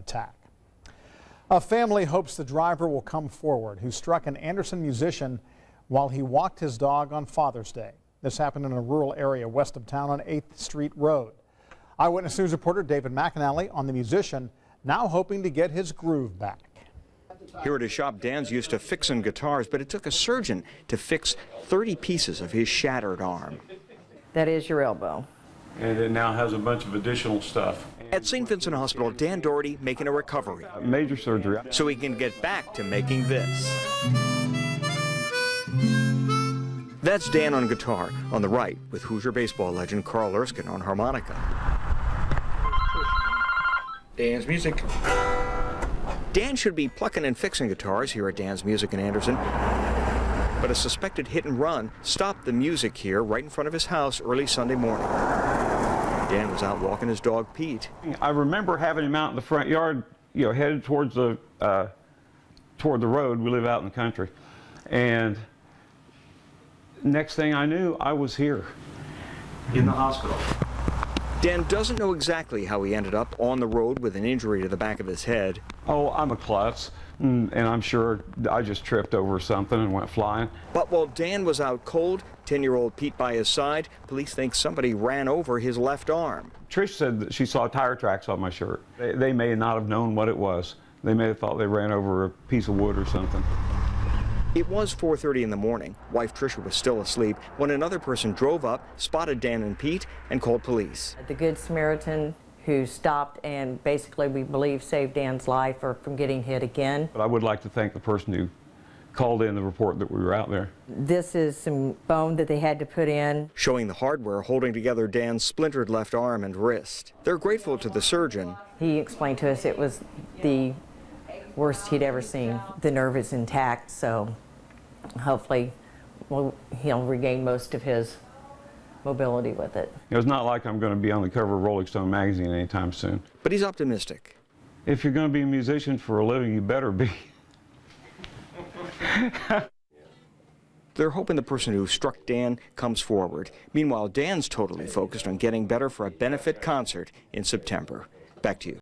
attack. A family hopes the driver will come forward who struck an Anderson musician while he walked his dog on Father's Day. This happened in a rural area west of town on 8th Street Road. Eyewitness News reporter David McAnally on the musician, now hoping to get his groove back. Here at his shop, Dan's used to fixing guitars, but it took a surgeon to fix 30 pieces of his shattered arm. That is your elbow. And it now has a bunch of additional stuff. At St. Vincent Hospital, Dan Doherty making a recovery. Major surgery. So he can get back to making this. That's Dan on guitar. On the right, with Hoosier baseball legend Carl Erskine on harmonica. Dan's Music. Dan should be plucking and fixing guitars here at Dan's Music in Anderson. But a suspected hit and run stopped the music here right in front of his house early Sunday morning. Dan was out walking his dog, Pete. I remember having him out in the front yard, you know, headed towards the road. We live out in the country. And next thing I knew, I was here in the hospital. Dan doesn't know exactly how he ended up on the road with an injury to the back of his head. Oh, I'm a klutz, and I'm sure I just tripped over something and went flying. But while Dan was out cold, 10-year-old Pete by his side, police think somebody ran over his left arm. Trish said that she saw tire tracks on my shirt. They may not have known what it was. They may have thought they ran over a piece of wood or something. It was 4:30 in the morning. Wife Tricia was still asleep when another person drove up, spotted Dan and Pete, and called police. The Good Samaritan who stopped and basically, we believe, saved Dan's life or from getting hit again. But I would like to thank the person who called in the report that we were out there. This is some bone that they had to put in. Showing the hardware holding together Dan's splintered left arm and wrist. They're grateful to the surgeon. He explained to us it was the worst he'd ever seen. The nerve is intact, so hopefully he'll regain most of his mobility with it. It's not like I'm going to be on the cover of Rolling Stone magazine anytime soon. But he's optimistic. If you're going to be a musician for a living, you better be. They're hoping the person who struck Dan comes forward. Meanwhile, Dan's totally focused on getting better for a benefit concert in September. Back to you.